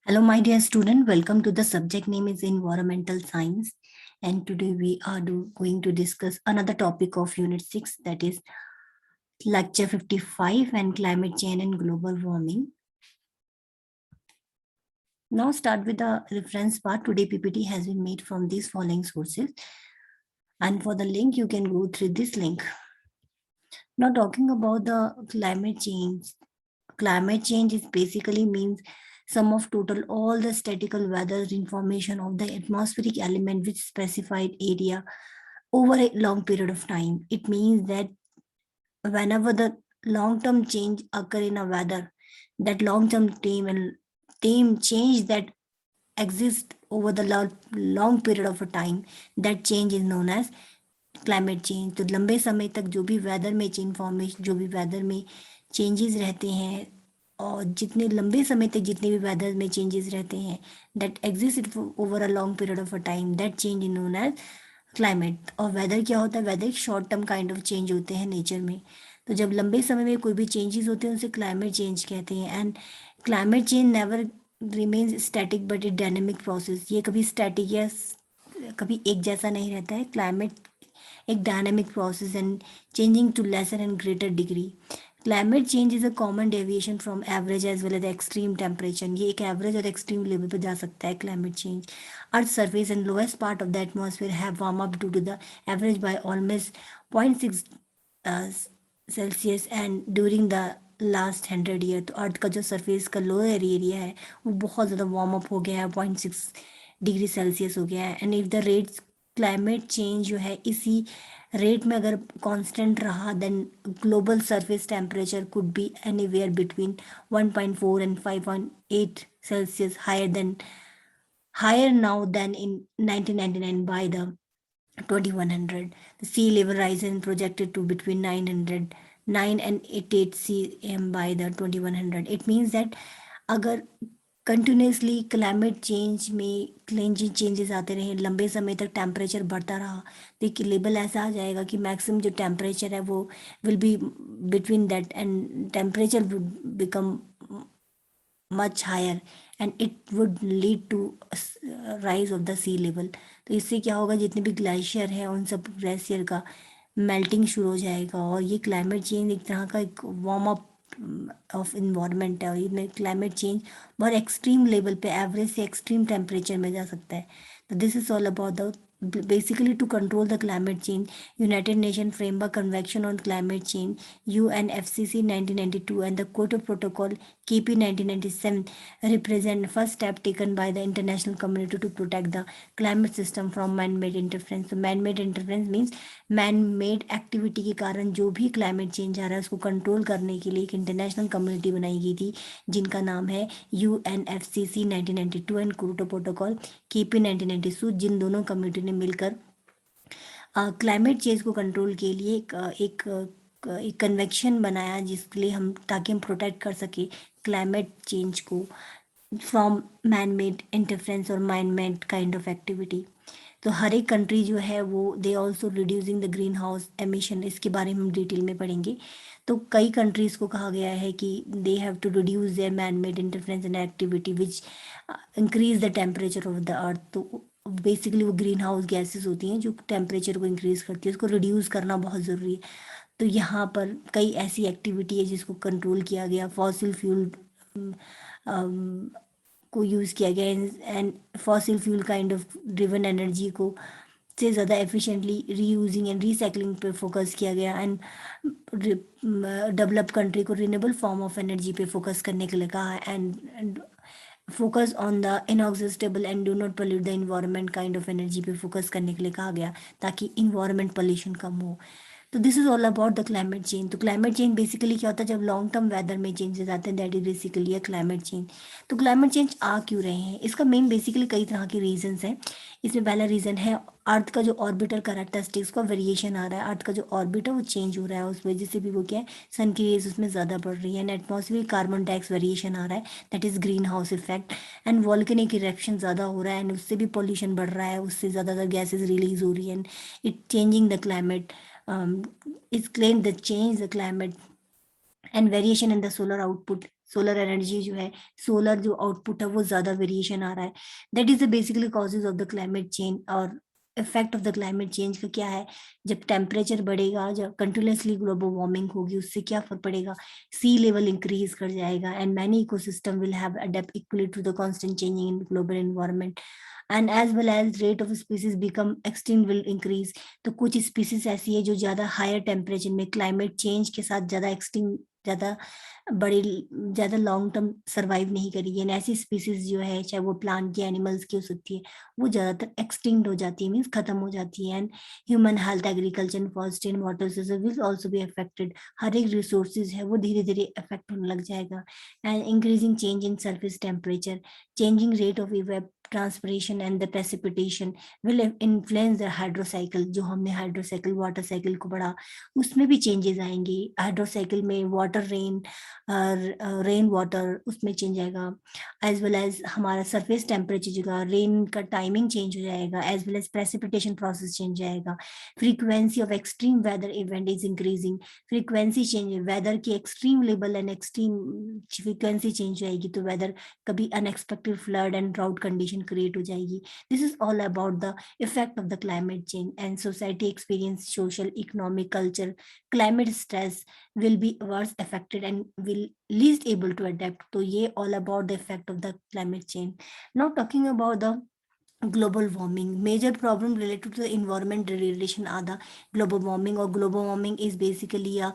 Hello, my dear student. Welcome to the subject name is Environmental Science. And today we are going to discuss another topic of Unit 6, that is Lecture 55 and Climate Change and Global Warming. Now start with the reference part. Today PPT has been made from these following sources. And for the link, you can go through this link. Now talking about the climate change. Climate change is basically means sum of total all the statistical weather information of the atmospheric element which specified area over a long period of time. It means that whenever the long-term change occur in a weather, that long-term time change that exists over the long period of a time, that change is known as climate change. तो लंबे समय तक जो भी weather में information जो भी weather में चेंजेस रहते हैं और जितने लंबे समय तक जितने भी वेदर में चेंजेस रहते हैं that exist over a long period of a time, that change is known as climate. और वेदर क्या होता है? वेदर एक short term kind of change होते हैं नेचर में। तो जब लंबे समय में कोई भी चेंजेस होते हैं उसे क्लाइमेट चेंज कहते हैं। And climate change never remains static but it dynamic process. ये कभी स्टैटिक या कभी एक जैसा नहीं रहता है। क्लाइमेट एक dynamic process and changing to lesser and greater degree. Climate change is a common deviation from average as well as extreme temperature. ये एक एवरेज और एक्सट्रीम लेवल पर जा सकता है climate change. Earth surface and lowest part of the atmosphere have warm up to the average by almost 0.6 Celsius and during the last 100 year. तो earth का जो सरफेस का लोअर एरिया है वो बहुत ज़्यादा वार्म अप हो गया है, 0.6 डिग्री सेल्सियस हो गया है। And if the rate climate change जो है इसी रेट में अगर कांस्टेंट रहा then global surface temperature could be anywhere between 1.4 and 5.8 Celsius higher now than in 1999 by the 2100. The sea level rising projected to between 9 and 88 cm by the 2100. It means that अगर continuously climate change में changes आते रहे, लंबे समय तक temperature बढ़ता रहा, तो एक लेवल ऐसा आ जाएगा कि मैक्सिमम जो टेम्परेचर है वो will be between that and temperature would become much higher and it would lead to rise of the sea level. तो इससे क्या होगा, जितने भी ग्लेशियर है उन सब ग्लेशियर का मेल्टिंग शुरू हो जाएगा। और ये क्लाइमेट चेंज एक तरह का एक वार्म अप ऑफ इन्वायरमेंट है। और इसमें क्लाइमेट चेंज बहुत एक्सट्रीम लेवल पे एवरेज से एक्सट्रीम टेम्परेचर में जा सकता है। तो this is all about the basically to control the climate change. United Nations Framework Convention on Climate Change UNFCCC 1992 and the Kyoto Protocol KP 1997 represent first step taken by the international community to protect the climate system from man-made interference. So man-made interference means man-made activity के कारण जो भी climate change आ रहा है उसको control करने के लिए एक international community बनाई गई थी जिनका नाम है UNFCCC 1992 and Kyoto protocol KP 1992। जिन दोनों कम्युनिटी ने मिलकर क्लाइमेट चेंज को कंट्रोल के लिए एक कन्वेक्शन बनाया जिसके लिए हम ताकि हम प्रोटेक्ट कर सके क्लाइमेट चेंज को फ्रॉम मैन मेड इंटरफेरेंस और man made kind of activity. तो हर एक कंट्री जो है वो they also reducing the green house emission, इसके बारे में हम डिटेल में पढ़ेंगे। तो कई कंट्रीज़ को कहा गया है कि they have to reduce their man made interference and activity which increase the temperature of the earth. तो बेसिकली वो ग्रीन हाउस गैसेस होती हैं जो टेम्परेचर को इंक्रीज करती है, उसको रिड्यूस करना बहुत ज़रूरी है। तो यहाँ पर कई ऐसी एक्टिविटी है जिसको कंट्रोल किया गया। फॉसिल फ्यूल को यूज़ किया गया and fossil fuel kind of driven energy को से ज़्यादा एफिशिएंटली रीयूजिंग एंड रीसाइकलिंग पे फोकस किया गया। एंड डेवलप कंट्री को रिन्यूएबल फॉर्म ऑफ एनर्जी पे फोकस करने के लिए कहा है। And focus on the inexhaustible and do not pollute the environment kind of energy पे फोकस करने के लिए कहा गया ताकि इन्वायरमेंट पोल्यूशन कम हो। तो this is all about the climate change. तो क्लाइमेट चेंज बेसिकली क्या होता है, जब लॉन्ग टर्म वेदर में चेंजेस आते हैं that is basically a climate change. तो क्लाइमेट चेंज आ क्यों रहे हैं, इसका मेन बेसिकली कई तरह के रीजंस हैं। इसमें पहला रीज़न है अर्थ का जो ऑर्बिटल कैरेक्टरिस्टिक्स का वेरिएशन आ रहा है। अर्थ का जो ऑर्बिट है वो चेंज हो रहा है, उस वजह से भी वो क्या है, सन की रेज उसमें ज़्यादा बढ़ रही है। And atmosphere carbon dioxide variation आ रहा है, that is green house effect. And volcanic eruption ज़्यादा हो रहा है एंड उससे भी पॉल्यूशन बढ़ रहा है, उससे ज़्यादातर गैसेज रिलीज हो रही है and it changing the climate. It's claimed that change the climate and variation in the solar output solar energy जो है, सोलर जो आउटपुट है वो ज्यादा वेरिएशन आ रहा है। That is the basically causes of the climate change. और effect of the climate change का क्या है, जब टेम्परेचर बढ़ेगा, जब कंटिन्यूसली ग्लोबल वार्मिंग होगी, उससे क्या फर्क पड़ेगा, सी लेवल इंक्रीज कर जाएगा and many ecosystem will have adapt equally to the constant changing in global environment and as well as rate of species become extinct will increase. तो कुछ स्पीसीज ऐसी है जो ज्यादा हायर टेम्परेचर में क्लाइमेट चेंज के साथ ज्यादा एक्सटिंग, ज्यादा बड़ी, ज्यादा लॉन्ग टर्म सरवाइव नहीं करेगी। एंड ऐसी स्पीसीज जो है, चाहे वो प्लांट की, एनिमल्स की हो सकती है, वो ज्यादातर एक्सटिंक्ट हो जाती है, मीन्स खत्म हो जाती है। And human health, agriculture and forestry and water resources will also be affected. हर एक रिसोर्सेज है वो धीरे धीरे अफेक्ट होने लग जाएगा। And increasing change in surface temperature, changing rate of transpiration and the precipitation will influence the hydrocycle। जो हमने हाइड्रोसाइकिल वाटर साइकिल को पढ़ा, उसमें भी चेंजेस आएंगे। हाइड्रोसाइकिल में वाटर रेन, रेन वाटर, उसमें चेंज आएगा। एज वेल एज हमारा सरफेस टेम्परेचर जो रेन का टाइमिंग चेंज हो जाएगा, as well as precipitation process change जाएगा। Frequency of extreme weather event is increasing, frequency change, weather की extreme level and extreme frequency change जाएगी, तो वेदर कभी unexpected flood and drought condition create हो जाएगी। This is all about the effect of the climate change and society experience social economic culture climate stress will be worse affected and will least able to adapt। तो ये all about the effect of the climate change। Now talking about the global warming, major problem related to the environment relation are the global warming। or global warming is basically a,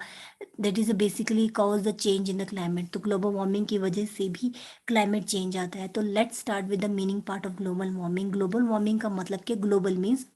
that is a basically cause the change in the climate। तो global warming की वजह से भी climate change आता है। तो let's start with the meaning part of global warming। global warming का मतलब क्या, global means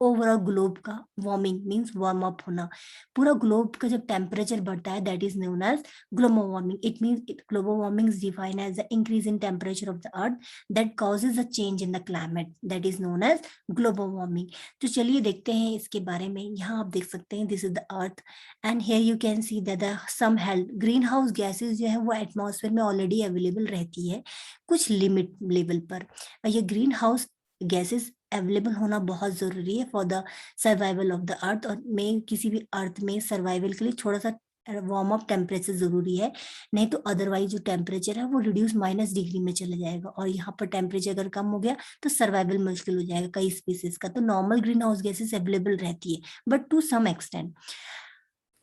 ओवरऑल ग्लोब का, वार्मिंग मीन्स वार्म अप होना। पूरा ग्लोब का जब टेम्परेचर बढ़ता है, that is known as global warming. It means global warming is defined as the increase in temperature of the earth that causes a change in the climate, that is known as global warming. तो चलिए देखते हैं इसके बारे में। यहाँ आप देख सकते हैं, this is the earth and here you can see that the some health green house gases जो है वो एटमॉस्फेयर में ऑलरेडी अवेलेबल रहती है कुछ लिमिट लेवल पर। और ये ग्रीन हाउस गैसेस अवेलेबल होना बहुत जरूरी है for the survival of the अर्थ। और में किसी भी अर्थ में सर्वाइवल के लिए थोड़ा सा वार्म अप टेम्परेचर जरूरी है, नहीं तो अदरवाइज जो टेम्परेचर है वो रिड्यूस -डिग्री में चले जाएगा। और यहाँ पर टेम्परेचर अगर कम हो गया तो सर्वाइवल मुश्किल हो जाएगा कई स्पीसीज का। तो normal green house gases available रहती है बट टू सम एक्सटेंट।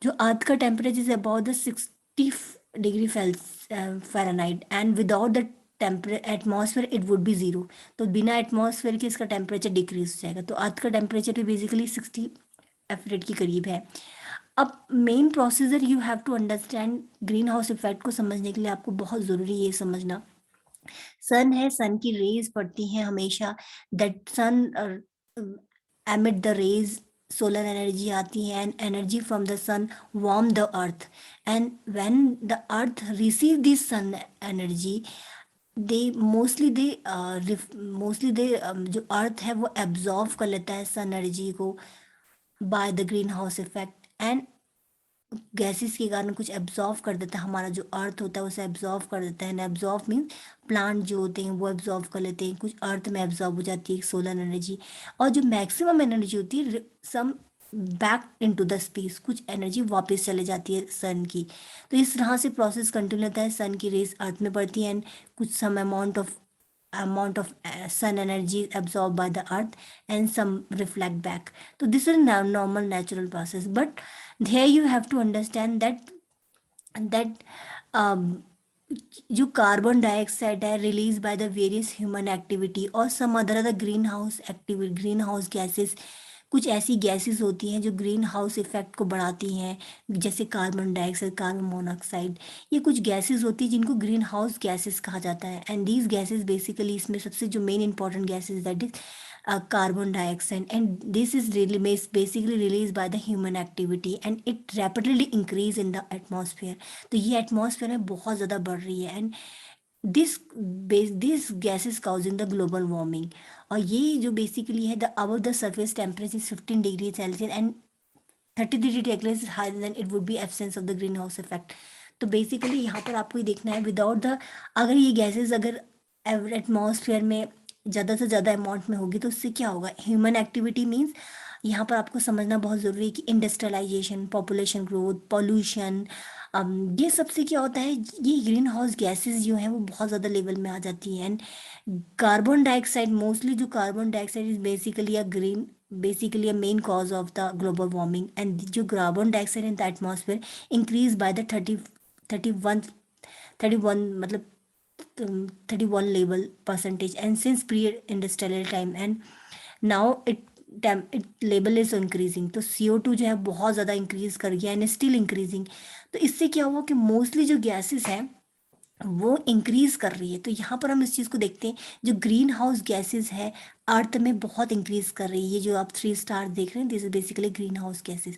जो अर्थ का temperature is about the 60 degree Fahrenheit and without the atmosphere it would B zero. तो बिना एटमॉस्फेयर के इसका टेम्परेचर डिक्रीज हो जाएगा। तो अर्थ का टेम्परेचर भी बेसिकली 60 F के करीब है। अब main procedure you have to understand green house effect को समझने के लिए आपको बहुत जरूरी है ये समझना, सन है, सन की रेज पड़ती हैं हमेशा, that sun emit the rays, solar energy आती है and energy from the sun warm the earth। and when the earth receive this sun energy, they mostly they जो अर्थ है वो एब्जॉर्व कर लेता है सन एनर्जी को by the green house effect. And gases के कारण कुछ एब्जॉर्व कर देता है, हमारा जो अर्थ होता है उसे एब्जॉर्व कर देता है। एब्जॉर्व मीन्स प्लांट जो होते हैं वो एब्जॉर्व कर लेते हैं, कुछ अर्थ में एब्जॉर्व हो जाती है सोलर एनर्जी। और जो मैक्सिमम एनर्जी होती है some back into the space, कुछ एनर्जी वापस चले जाती है सन की। तो इस तरह से प्रोसेस कंटिन्यू रहता है, सन की रेज अर्थ में पड़ती है एंड कुछ सम amount of sun energy absorbed by the earth and some reflect back। so this is a normal natural process, but here you have to understand that um, जो carbon dioxide है release by the various human activity और some other green house activity, green house gases, कुछ ऐसी gases होती हैं जो green house effect को बढ़ाती हैं, जैसे कार्बन डाइऑक्साइड, कार्बन मोनोऑक्साइड। ये कुछ गैसेस होती हैं जिनको ग्रीन हाउस गैसेस कहा जाता है। एंड दीज गैसेस बेसिकली, इसमें सबसे जो main important gases that is carbon dioxide, and this is really basically released by the human activity and it rapidly increase in the atmosphere। तो ये atmosphere में बहुत ज़्यादा बढ़ रही है and this gases causing the global warming. और ये जो बेसिकली है, the above the surface temperature 15 degree Celsius and 30 degree is higher than it would be absence of the green house effect. तो बेसिकली यहाँ पर आपको ये देखना है विदाउट द, अगर ये गैसेस अगर एटमॉस्फेयर में ज़्यादा से ज़्यादा अमाउंट में होगी तो उससे क्या होगा, ह्यूमन एक्टिविटी मीन्स यहाँ पर आपको समझना बहुत ज़रूरी है कि इंडस्ट्रियलाइजेशन, पॉपुलेशन ग्रोथ, पॉल्यूशन, ये सबसे क्या होता है, ये ग्रीन हाउस गैसेस जो है वो बहुत ज़्यादा लेवल में आ जाती हैं। एंड कार्बन डाइऑक्साइड, मोस्टली जो carbon dioxide is basically a green, basically a main cause of the global warming, and जो carbon dioxide in the atmosphere increase by the 31 31 मतलब 31 level percentage, and since pre-industrial time, and now it level is increasing. तो CO2 जो है बहुत ज़्यादा increase कर गया and still increasing. तो इससे क्या हुआ कि मोस्टली जो गैसेस हैं वो इंक्रीज कर रही है। तो यहाँ पर हम इस चीज़ को देखते हैं, जो ग्रीन हाउस गैसेस है अर्थ में बहुत इंक्रीज कर रही है। ये जो आप 3 स्टार देख रहे हैं, this is basically green house gases.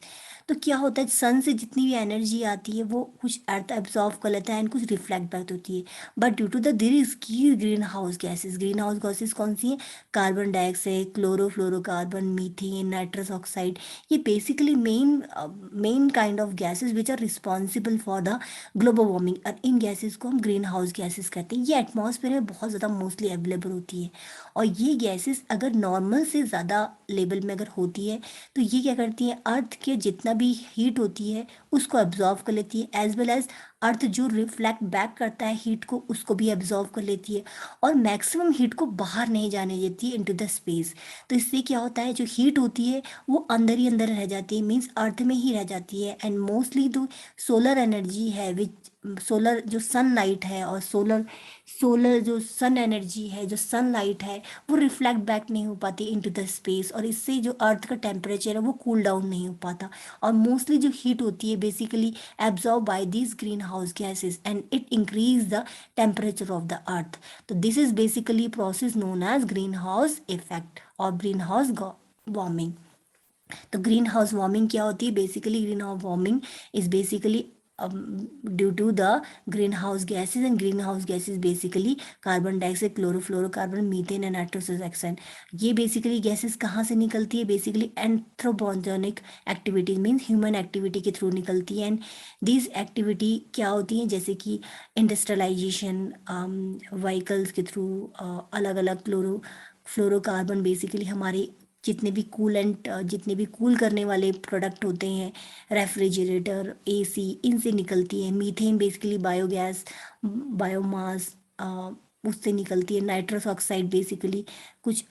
तो क्या होता है, सन से जितनी भी एनर्जी आती है वो कुछ अर्थ एब्जॉर्व कर लेता है एंड कुछ रिफ्लेक्ट बैक होती है। But due to the there is की ग्रीन हाउस गैसेस कौन सी है? Carbon dioxide, chlorofluorocarbon, methane, nitrous oxide. ये basically main kind of gases which are responsible for the global warming, और इन गैसेस को हम ग्रीन हाउस गैसेस कहते हैं। ये एटमॉस्फेयर में बहुत ज़्यादा मोस्टली अवेलेबल होती है, और ये गैसेस अगर नॉर्मल से ज़्यादा लेवल में अगर होती है तो ये क्या करती है, अर्थ के जितना भी हीट होती है उसको एब्जॉर्व कर लेती है, एज वेल एज अर्थ जो रिफ्लेक्ट बैक करता है हीट को उसको भी एब्जॉर्व कर लेती है, और मैक्सिमम हीट को बाहर नहीं जाने देती है इनटू द स्पेस। तो इससे क्या होता है, जो हीट होती है वो अंदर ही अंदर रह जाती है, मीन्स अर्थ में ही रह जाती है। एंड मोस्टली जो सोलर एनर्जी है, विच सोलर जो सनलाइट है, और सोलर सोलर जो सन एनर्जी है, जो सनलाइट है, वो रिफ्लेक्ट बैक नहीं हो पाती इनटू द स्पेस, और इससे जो अर्थ का टेम्परेचर है वो कूल डाउन नहीं हो पाता। और मोस्टली जो हीट होती है basically absorb by this green house gases, and it increase the temperature of the earth. तो this is basically process known as green house effect और ग्रीन हाउस वार्मिंग। तो ग्रीन हाउस वार्मिंग क्या होती है? Basically green house warming is basically due to the green house gases, and green house gases basically carbon dioxide, chlorofluorocarbon, methane and nitrous oxide. ये basically gases कहाँ से निकलती है? Basically anthropogenic activities, means human activity के through निकलती है। And this activity क्या होती है? जैसे कि इंडस्ट्रियलाइजेशन, व्हीकल्स के थ्रू, अलग अलग फ्लोरोकार्बन, बेसिकली हमारे जितने भी कूलेंट, जितने भी कूल करने वाले प्रोडक्ट होते हैं, रेफ्रिजरेटर, एसी, इनसे निकलती है। मीथेन बेसिकली बायोगैस, बायोमास, उससे निकलती है। नाइट्रस ऑक्साइड बेसिकली कुछ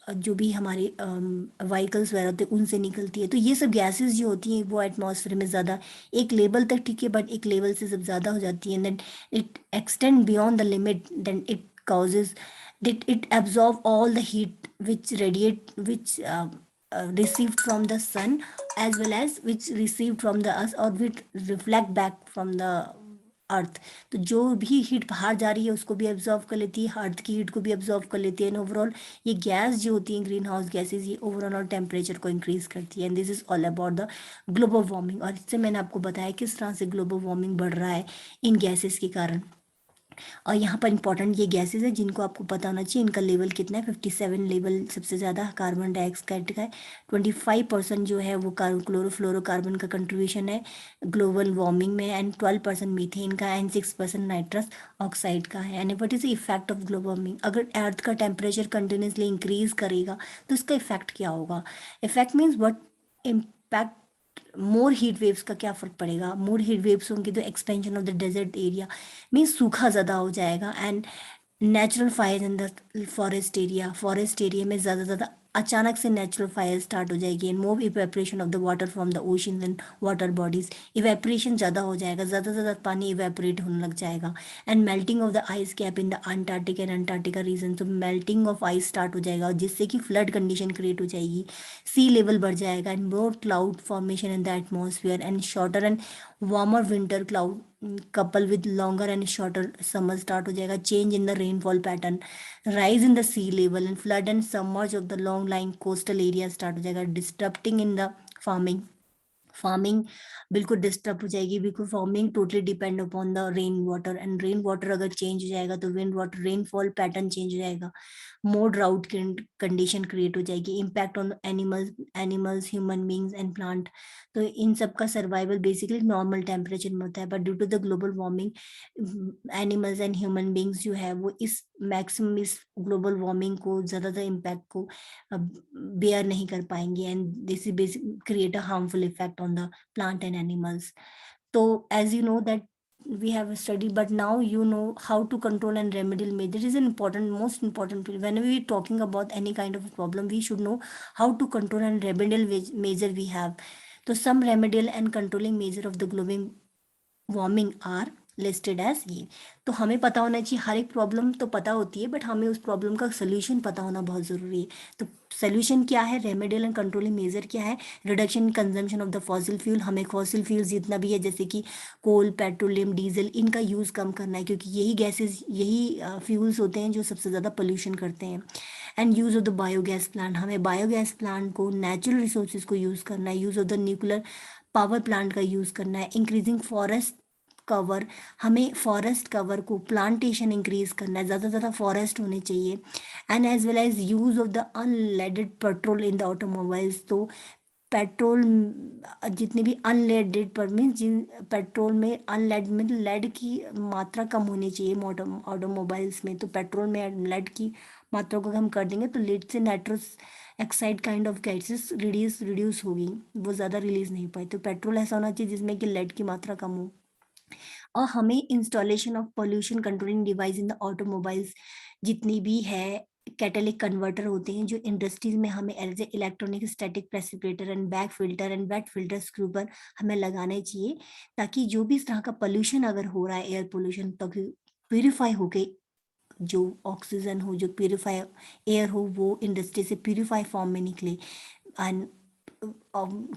जो भी हमारे व्हीकल्स वगैरह होते हैं उनसे निकलती है। तो ये सब गैसेस जो होती हैं वो एटमॉस्फेयर में ज़्यादा एक लेवल तक ठीक है, बट एक लेवल से जब ज़्यादा हो जाती है, then it extend beyond the limit, then it causes that it absorb all the heat which radiate, which received from the sun, as well as which received from the earth, or which reflect back from the अर्थ। तो जो भी heat बाहर जा रही है उसको भी absorb कर लेती है, अर्थ की हीट को भी एब्जॉर्व कर लेती है। एंड ओवरऑल ये गैस जो होती है ग्रीन हाउस गैसेज, ये ओवरऑल टेम्परेचर को इंक्रीज करती है। And this is all about the global warming. और इससे मैंने आपको बताया किस तरह से ग्लोबल वार्मिंग बढ़ रहा है इन गैसेस के कारण। और यहाँ पर इंपॉर्टेंट ये गैसेस है जिनको आपको पता होना चाहिए, इनका लेवल कितना है। 57 लेवल सबसे ज़्यादा कार्बन डाइऑक्साइड का है। 25% जो है वो क्लोरोफ्लोरोकार्बन का कंट्रीब्यूशन है ग्लोबल वार्मिंग में, एंड 12% मीथेन का, एंड 6% नाइट्रस ऑक्साइड का है। And what is the effect of global warming? अगर अर्थ का टेम्परेचर कंटिन्यूसली इंक्रीज करेगा तो इसका इफेक्ट क्या होगा? Effect means what impact, more heat waves का क्या फर्क पड़ेगा? मोर हीट वेव्स होंगे तो expansion of the desert area, means सूखा ज़्यादा हो जाएगा। And natural fire in the forest area में ज़्यादा अचानक से नेचुरल फायर स्टार्ट हो जाएगी। And more evaporation of the water from the ocean and water bodies, evaporation ज़्यादा हो जाएगा, ज़्यादा से ज़्यादा पानी इवेपरेट होने लग जाएगा। And melting of the ice cap in the Antarctic and Antarctica region, तो मेल्टिंग ऑफ आइस स्टार्ट हो जाएगा, जिससे कि फ्लड कंडीशन क्रिएट हो जाएगी, सी लेवल बढ़ जाएगा, and more cloud formation in the atmosphere, and shorter and warmer winter cloud couple with longer and shorter summer start हो जाएगा। Change in the rainfall pattern, rise in the sea level, and flood and submerge of the long line coastal area start हो जाएगा। Disturbing in the farming, farming बिल्कुल disturb हो जाएगी, बिल्कुल farming totally depend upon the rain water, and rain water अगर change हो जाएगा तो rain water rainfall pattern change हो जाएगा, मोर ड्राउट कंडीशन क्रिएट हो जाएगी, impact on animals human beings and plant. तो इन सब का सर्वाइवल बेसिकली नॉर्मल टेम्परेचर में होता है, but due to the global warming animals and human beings जो है वो इस मैक्सिमम इस ग्लोबल वार्मिंग को, ज़्यादातर इम्पैक्ट को बेयर नहीं कर पाएंगे, and this is basic create a harmful effect on the plant and animals. तो as you know that we have studied, but now you know how to control and remedial measure is an important, most important tool. Whenever we talking about any kind of problem, we should know how to control and remedial measure we have. So some remedial and controlling measure of the global warming are listed as ये। तो हमें पता होना चाहिए, हर एक problem तो पता होती है, बट हमें उस प्रॉब्लम का सोल्यूशन पता होना बहुत ज़रूरी है। तो सोल्यूशन क्या है, रेमेडियल एंड कंट्रोलिंग मेजर क्या है, reduction in consumption of the fossil fuel. हमें फॉसिल फ्यूल्स जितना भी है, जैसे कि कोल, पेट्रोलियम, डीजल, इनका यूज़ कम करना है, क्योंकि यही गैसेज, यही फ्यूल्स होते हैं जो सबसे ज़्यादा पोल्यूशन करते हैं। And use of the biogas plant, हमें बायोगैस प्लांट को, नेचुरल रिसोर्सेज को यूज़ करना है। Use of the nuclear power plant का यूज़ करना है। इंक्रीजिंग फॉरेस्ट कवर, हमें फॉरेस्ट कवर को, प्लांटेशन इंक्रीज करना है, ज़्यादा से ज़्यादा फॉरेस्ट होने चाहिए। And as well as use of the unleaded petrol in the automobiles. तो पेट्रोल, जितने भी अनलेडेड पर मीन्स जिन पेट्रोल में अनलेड में लेड की मात्रा कम होनी चाहिए ऑटोमोबाइल्स में। तो पेट्रोल में लेड की मात्रा को कम कर देंगे तो लेड से nitrous Exide kind of gases reduce होगी, वो ज़्यादा रिलीज नहीं पाई। तो पेट्रोल ऐसा होना चाहिए जिसमें कि लेड की मात्रा कम हो। और हमें installation of pollution controlling device in the automobiles, जितनी भी है कैटेलिक कन्वर्टर होते हैं जो इंडस्ट्रीज में, हमें as a electronic static precipitator and back filter and wet filter screw पर हमें लगाने चाहिए, ताकि जो भी इस तरह का पोल्यूशन अगर हो रहा है, एयर पोल्यूशन, तो प्यूरिफाई होके जो ऑक्सीजन हो, जो प्यूरिफाई एयर हो, वो इंडस्ट्री से प्यूरिफाई फॉर्म में निकले। एंड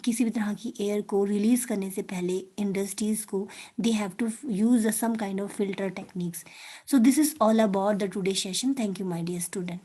किसी भी तरह की एयर को रिलीज करने से पहले इंडस्ट्रीज को, they have to use some kind of filter techniques. So this is all about the today session. Thank you my dear student.